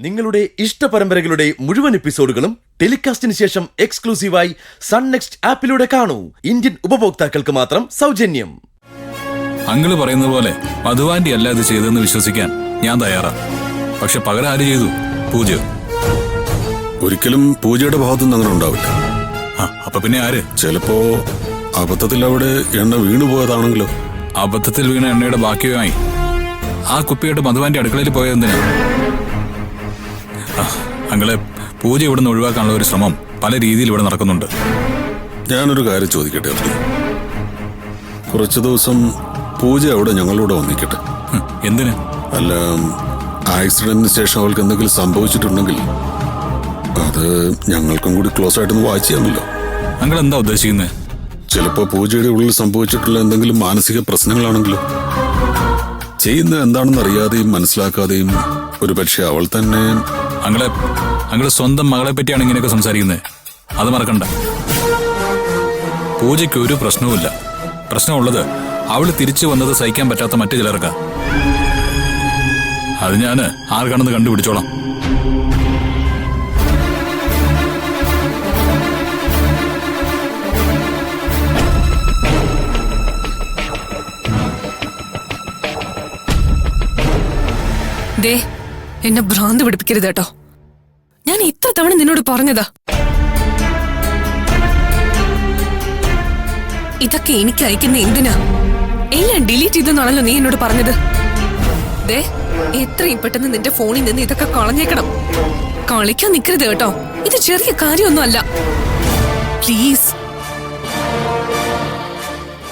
നിങ്ങളുടെ ഇഷ്ട പരമ്പരകളുടെ മുഴുവൻ എപ്പിസോഡുകളും ടെലികാസ്റ്റിന് ശേഷം എക്സ്ക്ലൂസീവായി സൺ നെക്സ്റ്റ് ആപ്പിലൂടെ കാണൂ. ഇന്ത്യൻ ഉപഭോക്താക്കൾക്ക് മാത്രം സൗജന്യം. അങ്കിള് പറയുന്ന പോലെ മധുവാന്റി അല്ല ഇത് ചെയ്തെന്ന് വിശ്വസിക്കാൻ ഞാൻ തയ്യാറാ. പക്ഷെ പകരം ആര് ചെയ്തു? പൂജ. ഒരിക്കലും പൂജയുടെ ഭാഗത്തുനിന്ന് അങ്ങനെ ഉണ്ടാവില്ല. അപ്പൊ പിന്നെ ആര്? ചിലപ്പോ അബദ്ധത്തിൽ അവിടെ എണ്ണ വീണുപോയതാണെങ്കിലോ? അബദ്ധത്തിൽ വീണ എണ്ണയുടെ ബാക്കിയുമായി ആ കുപ്പിയായിട്ട് മധുവാന്റി അടുക്കളയിൽ പോയതെന്തിനാ? അങ്ങളെ, പൂജ ഇവിടെ നിന്ന് ഒഴിവാക്കാനുള്ള ഒരു ശ്രമം പല രീതിയിൽ ഇവിടെ നടക്കുന്നുണ്ട്. ഞാനൊരു കാര്യം ചോദിക്കട്ടെ അർജുൻ? കുറച്ചു ദിവസം പൂജ അവിടെ ഞങ്ങളോട് വന്നിക്കട്ടെ. എന്തിന്? അല്ല, ആക്സിഡന്റിന് ശേഷം അവൾക്ക് എന്തെങ്കിലും സംഭവിച്ചിട്ടുണ്ടെങ്കിൽ അത് ഞങ്ങൾക്കും കൂടി ക്ലോസ് ആയിട്ടൊന്ന് വായിച്ചു തന്നല്ലോ. അങ്ങൾ എന്താ ഉദ്ദേശിക്കുന്നത്? ചിലപ്പോ പൂജയുടെ ഉള്ളിൽ സംഭവിച്ചിട്ടുള്ള എന്തെങ്കിലും മാനസിക പ്രശ്നങ്ങളാണെങ്കിലോ? ചെയ്യുന്നത് എന്താണെന്ന് അറിയാതെയും മനസ്സിലാക്കാതെയും ഒരു പക്ഷെ അവൾ തന്നെ. അങ്ങളെ സ്വന്തം മകളെ പറ്റിയാണ് ഇങ്ങനെയൊക്കെ സംസാരിക്കുന്നത്. അത് മറക്കണ്ട. പൂജയ്ക്ക് ഒരു പ്രശ്നവുമില്ല. പ്രശ്നമുള്ളത് അവള് തിരിച്ചു വന്നത് സഹിക്കാൻ പറ്റാത്ത മറ്റു ചിലർക്കാ. അത് ഞാന് ആർക്കാണെന്ന് കണ്ടുപിടിച്ചോളാം. ദേ, എന്നെ ഭ്രാന്ത് പിടിപ്പിക്കരുത് കേട്ടോ. ഞാൻ ഇത്ര തവണ നിന്നോട് പറഞ്ഞതാ. ഇതൊക്കെ എനിക്ക് അയക്കുന്ന എന്തിനാ? എല്ലാം ഡിലീറ്റ് ചെയ്തെന്നാണല്ലോ നീ എന്നോട് പറഞ്ഞത്. ദേ, എത്രയും പെട്ടെന്ന് നിന്റെ ഫോണിൽ നിന്ന് ഇതൊക്കെ കളഞ്ഞേക്കണം. കളിക്കാൻ നിൽക്കരുത് കേട്ടോ. ഇത് ചെറിയ കാര്യമൊന്നും അല്ല. പ്ലീസ്.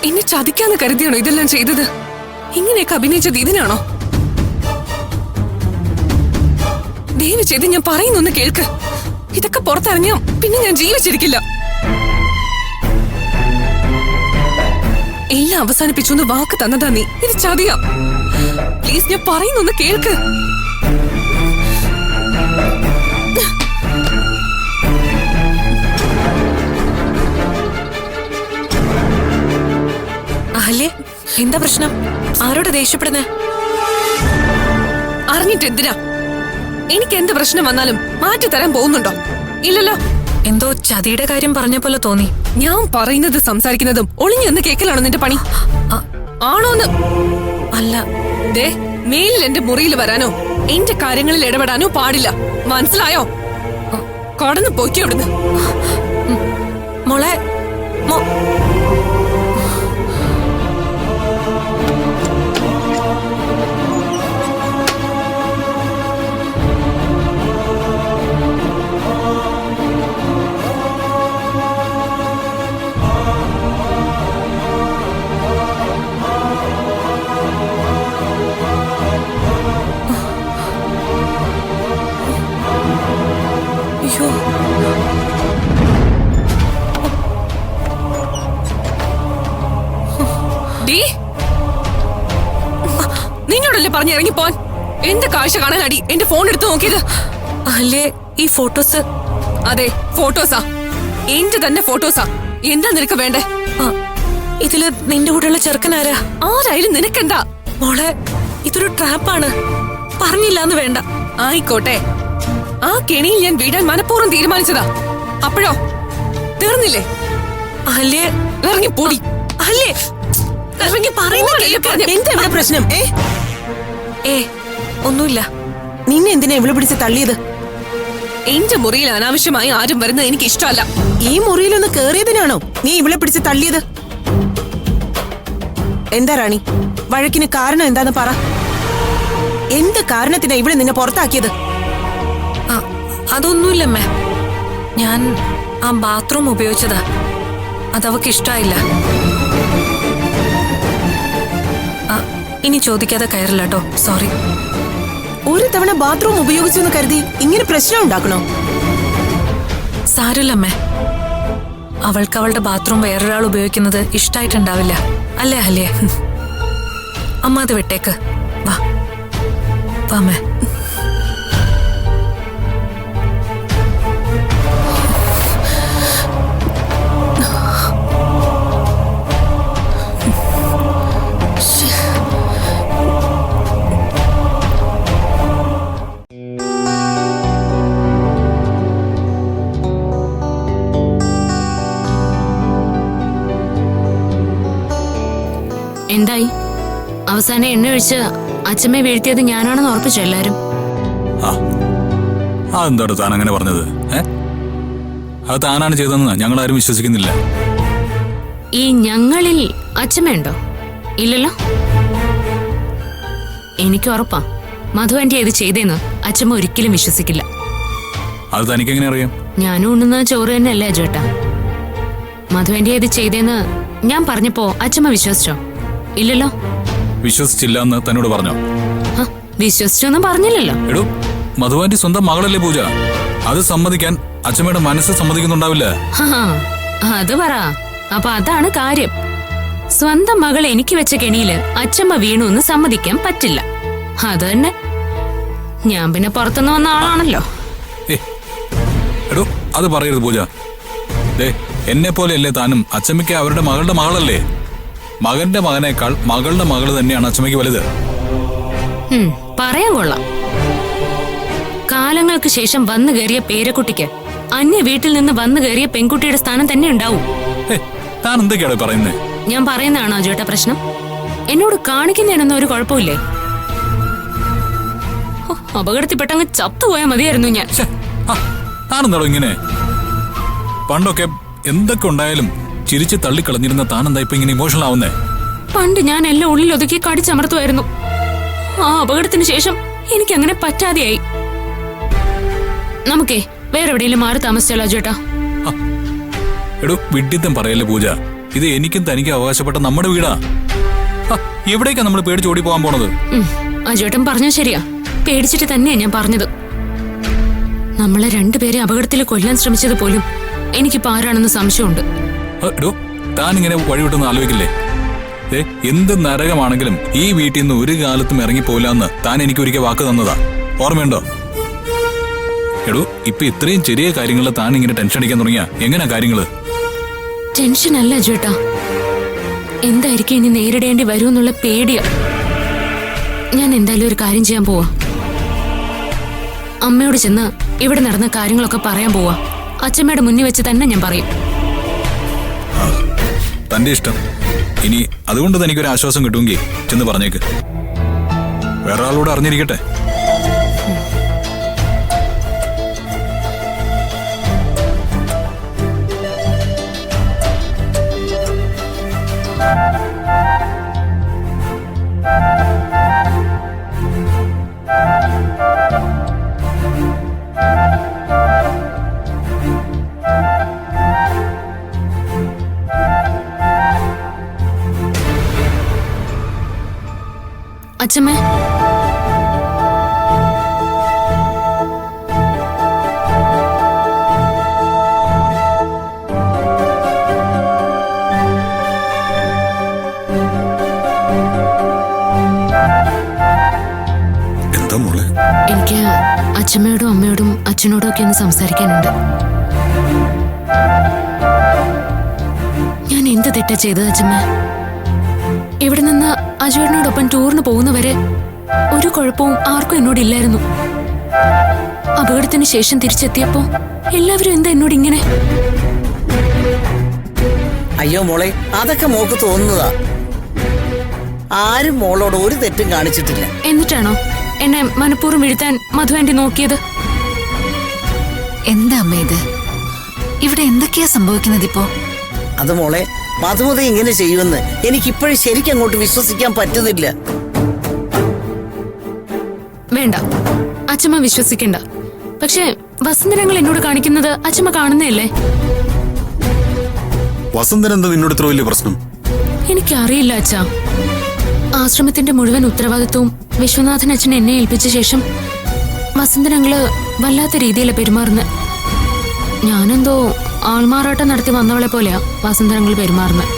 എന്നെ ചതിക്കാന്ന് കരുതിയാണോ ഇതെല്ലാം ചെയ്തത്? ഇങ്ങനെയൊക്കെ അഭിനയിച്ചത് ഇതിനാണോ? ദയവ് ചെയ്ത് ഞാൻ പറയുന്നൊന്ന് കേൾക്ക്. ഇതൊക്കെ പുറത്തിറങ്ങിയാ പിന്നെ ഞാൻ ജീവിച്ചിരിക്കില്ല. എല്ലാം അവസാനിപ്പിച്ചു വാക്ക് തന്നതാ നീ. ഇത് ചതിയാ. പ്ലീസ്, ഞാൻ പറയുന്നൊന്ന് കേൾക്ക്. അഹല്യ, എന്താ പ്രശ്നം? ആരോട് ദേഷ്യപ്പെടുന്നേ? അറിഞ്ഞിട്ട് എന്തിനാ? എനിക്ക് എന്ത് പ്രശ്നം വന്നാലും മാറ്റി തരാൻ പോകുന്നുണ്ടോ? ഇല്ലല്ലോ. എന്തോ ചതിയുടെ കാര്യം പറഞ്ഞ പോലെ തോന്നി. ഞാൻ പറയുന്നത് സംസാരിക്കുന്നതും ഒളിഞ്ഞെന്ന് കേക്കലാണോ നിന്റെ പണി? ആണോന്ന്? അല്ല. ദേ, മേലിൽ എന്റെ മുറിയിൽ വരാനോ എന്റെ കാര്യങ്ങളിൽ ഇടപെടാനോ പാടില്ല. മനസ്സിലായോ? കടന്നു പോയിക്കോ ഇവിടുന്ന്. മോളെ, നിന്നോടല്ലേ പറഞ്ഞിറങ്ങിപ്പോൻ? എന്റെ കാഴ്ച കാണാനടി എന്റെ ഫോൺ എടുത്തു നോക്കിയത്. അല്ലേ, ഈ ഫോട്ടോസ്? അതെ, ഫോട്ടോസാ. എന്റെ തന്നെ ഫോട്ടോസാ. എന്താ നിനക്ക് വേണ്ടേ? ഇതില് നിന്റെ കൂടെയുള്ള ചെറുക്കനാരാ? ആരായാലും നിനക്കെന്താ? മോളെ, ഇതൊരു ട്രാപ്പാണ്. പറഞ്ഞില്ലാന്ന് വേണ്ട. ആയിക്കോട്ടെ. ആ കെണിയിൽ ഞാൻ വീടാൻ മനഃപൂർവ്വം തീരുമാനിച്ചതാ. അപ്പോഴോ തീർന്നില്ലേ? അല്ലേ, ഇറങ്ങി പോടി. അല്ലേ, ഇറങ്ങി എന്താ പ്രശ്നം? ഒന്നുമില്ല. നിന്നെ എന്തിനാ ഇവിടെ പിടിച്ച് തള്ളിയത്? എന്റെ മുറിയിൽ അനാവശ്യമായി ആരും വരുന്നത് എനിക്ക് ഇഷ്ടമല്ല. ഈ മുറിയിലൊന്ന് കേറിയതിനാണോ നീ ഇവിടെ പിടിച്ച് തള്ളിയത്? എന്താ റാണി, വഴക്കിന് കാരണം എന്താന്ന് പറ. എന്ത് കാരണത്തിനാ ഇവിടെ നിന്നെ പുറത്താക്കിയത്? അതൊന്നുമില്ലമ്മേ. ഞാൻ ആ ബാത്റൂം ഉപയോഗിച്ചതാ. അതവക്ക് ഇഷ്ടായില്ല. ഇനി ചോദിക്കാതെ കയറില്ല കേട്ടോ. സോറി. ഒരു തവണ ബാത്റൂം ഉപയോഗിച്ചെന്ന് കരുതി ഇങ്ങനെ പ്രശ്നം ഉണ്ടാക്കണോ? സാരമില്ലമ്മേ. അവൾക്ക് അവളുടെ ബാത്റൂം വേറൊരാൾ ഉപയോഗിക്കുന്നത് ഇഷ്ടായിട്ടുണ്ടാവില്ല. അല്ലേ അല്ലേ? അമ്മ അത് വിട്ടേക്ക്. വാ വാമേ. എന്തായി? അവസാനം എണ്ണ ഒഴിച്ച് അച്ഛമ്മയെ വീഴ്ത്തിയത് ഞാനാണെന്ന് ഉറപ്പിച്ചു എല്ലാരും. ആ അതെന്താടോ താൻ അങ്ങനെ പറഞ്ഞത്? അത് താനാണ് ചെയ്തതെന്ന് ഞങ്ങളാരും വിശ്വസിക്കുന്നില്ല. ഈ ഞങ്ങളിൽ അച്ഛമ്മയുണ്ടോ? ഇല്ലല്ലോ. എനിക്ക് ഉറപ്പാ മധു ആന്റി ഇത് ചെയ്തേന്ന് അച്ഛമ്മ ഒരിക്കലും വിശ്വസിക്കില്ല. അത് തനിക്കെങ്ങനെ അറിയാം? ഞാനും ഉണ്ണുന്ന ചോറ് തന്നെയല്ലേ അജുവേട്ടാ. മധു ആന്റി ഇത് ചെയ്തേന്ന് ഞാൻ പറഞ്ഞപ്പോ അച്ഛമ്മ വിശ്വസിച്ചോ? ഇല്ലല്ലോ. വിശ്വസിച്ചില്ല എന്ന് തന്നോട് പറഞ്ഞോ? വിശ്വസിച്ചൊന്നും പറഞ്ഞില്ലല്ലോ. എടോ, മധുവാന്റി സ്വന്തം മകളല്ലേ പൂജ. അത് സമ്മതിക്കാൻ അച്ഛമ്മയുടെ മനസ്സ് സമ്മതിക്കുന്നുണ്ടാവില്ല. അത് പറ. അപ്പൊ അതാണ് കാര്യം. സ്വന്തം മകൾ എനിക്ക് വെച്ച കെണിയില് അച്ഛമ്മ വീണു എന്ന് സമ്മതിക്കാൻ പറ്റില്ല. അത് തന്നെ. ഞാൻ പിന്നെ പുറത്തുനിന്ന് വന്ന ആളാണല്ലോ. എടോ, അത് പറയരുത് പൂജ. ദേ, എന്നെ പോലെയല്ലേ താനും. അച്ഛമ്മയ്ക്ക് അവരുടെ മകളുടെ മകളല്ലേ. മകന്റെ മകനേക്കാൾ മകളുടെ മകള് തന്നെയാണ് അച്ഛമ്മയ്ക്ക് വലുത്. പറയാൻ കൊള്ളാം. കാലങ്ങൾക്ക് ശേഷം വന്നു കയറിയ പേരക്കുട്ടിക്ക് അന്യ വീട്ടിൽ നിന്ന് വന്നു കയറിയ പെൺകുട്ടിയുടെ സ്ഥാനം തന്നെ ഉണ്ടാവും. താൻ എന്തൊക്കെയാണ് പറയുന്നേ? ഞാൻ പറയുന്നതാണോ ചേട്ടാ പ്രശ്നം? എന്നോട് കാണിക്കുന്നതിനൊന്നും ഒരു കുഴപ്പമില്ലേ? അപകടത്തിൽപ്പെട്ടങ്ങ് ചത്തുപോയാൽ മതിയായിരുന്നു ഞാൻ. താനെന്താടോ ഇങ്ങനെ? പണ്ടൊക്കെ എന്തൊക്കെ ഉണ്ടായാലും ചിരിച്ച് തള്ളിക്കളഞ്ഞിരുന്ന താനെന്താ ഇപ്പൊ ഇങ്ങനെ ഇമോഷണൽ ആവുന്നേ? പണ്ട് ഞാൻ എല്ലാം ഉള്ളിൽ ഒതുക്കി കടിച്ചമർത്തുമായിരുന്നു. ആ അപകടത്തിന് ശേഷം എനിക്ക് അങ്ങനെ പറ്റാതെയായി. നമുക്കേ വേറെ എവിടെയെങ്കിലും മാറി താമസിച്ചാലോ ചേട്ടാ? എടോ, വിഡ്ഢിത്തം പറയല്ലേ പൂജ. ഇത് എനിക്കും തനിക്കും അവകാശപ്പെട്ട നമ്മുടെ വീടാ. എവിടേക്കാ നമ്മൾ പേടിച്ച് ഓടി പോകാൻ പോണത്? ആ ചേട്ടൻ പറഞ്ഞ ശരിയാ. പേടിച്ചിട്ട് തന്നെയാ ഞാൻ പറഞ്ഞത്. നമ്മളെ രണ്ടുപേരെ അപകടത്തിൽ കൊല്ലാൻ ശ്രമിച്ചത് പോലും എനിക്കിപ്പോ ആരാണെന്ന് സംശയമുണ്ട്. എടോ, താൻ ഇങ്ങനെ വഴിവിട്ടൊന്നും ആലോചിക്കില്ലേ? എന്ത് നരകമാണെങ്കിലും ഈ വീട്ടിൽ നിന്ന് ഒരു കാലത്തും ഇറങ്ങിപ്പോയില്ല എന്ന് താൻ എനിക്ക് ഒരിക്കൽ വാക്ക് തന്നതാ. ഓർമ്മയുണ്ടോ? എടോ, ഇപ്പൊ ഇത്രയും ചെറിയ കാര്യങ്ങളിൽ താൻ ഇങ്ങനെ ടെൻഷൻ അടിക്കാൻ തുടങ്ങിയ എങ്ങനെയാ കാര്യങ്ങള്? ടെൻഷൻ അല്ല ചേട്ടാ, എന്തായിരിക്കും ഇനി നേരിടേണ്ടി വരുമെന്നുള്ള പേടിയാ. ഞാൻ എന്തായാലും ഒരു കാര്യം ചെയ്യാൻ പോവാ. അമ്മയോട് ചെന്ന് ഇവിടെ നടന്ന കാര്യങ്ങളൊക്കെ പറയാൻ പോവാ. അച്ഛമ്മയുടെ മുന്നിൽ വെച്ച് തന്നെ ഞാൻ പറയും. തന്റെ ഇഷ്ടം. ഇനി അതുകൊണ്ട് തനിക്കൊരു ആശ്വാസം കിട്ടുമെങ്കിൽ ചെന്ന് പറഞ്ഞേക്ക്. വേറെ ആളോട് അറിഞ്ഞിരിക്കട്ടെ. അച്ഛമ്മേ, എന്താ മോളെ? എനിക്ക് അച്ഛമ്മയോടും അമ്മയോടും അച്ഛനോടും ഒക്കെ ഒന്ന് സംസാരിക്കാനുണ്ട്. ഞാൻ എന്ത് തെറ്റാ ചെയ്തത് അച്ഛമ്മ? ഇവിടെ നിന്ന് അജുവേട്ടനോടൊപ്പം ടൂറിന് പോകുന്നവരെ ഒരു കുഴപ്പവും ആർക്കും എന്നോടില്ലായിരുന്നു. അപകടത്തിന് ശേഷം തിരിച്ചെത്തിയപ്പോ എല്ലാവരും എന്താ എന്നോട് ഇങ്ങനെ? അയ്യോ മോളെ, അതൊക്കെ മോക്ക് തോന്നുന്നതാ. ആരും മോളോട് ഒരു തെറ്റും കാണിച്ചിട്ടില്ല. എന്നിട്ടാണോ എന്നെ മനഃപൂർവ്വം വീഴ്ത്താൻ മധു ആന്റി നോക്കിയത്? എന്താ അമ്മ ഇത്? ഇവിടെ എന്തൊക്കെയാ സംഭവിക്കുന്നത് ഇപ്പോ? അത് മോളെ, മധുമതി ഇങ്ങനെ ചെയ്യുമെന്ന് എനിക്കിപ്പോഴും ശരിക്കും അങ്ങോട്ട് വിശ്വസിക്കാൻ പറ്റുന്നില്ല. വേണ്ട, അച്ഛമ്മ വിശ്വസിക്കണ്ട. പക്ഷെ വസന്തരങ്ങൾ എന്നോട് കാണിക്കുന്നത് അച്ഛമ്മ കാണുന്നതല്ലേ? വസന്തൻ എന്താ നിന്നോട് ഇത്ര വലിയ പ്രശ്നം? എനിക്കറിയില്ല അച്ഛാ. ആശ്രമത്തിന്റെ മുഴുവൻ ഉത്തരവാദിത്വവും വിശ്വനാഥൻ അച്ഛൻ എന്നെ ഏൽപ്പിച്ച ശേഷം വസന്തരങ്ങള് വല്ലാത്ത രീതിയിലാണ് പെരുമാറുന്നത്. ഞാനെന്തോ ആൾമാറാട്ടം നടത്തി വന്നവളെ പോലെയാ വസന്തരങ്ങൾ പെരുമാറുന്നത്.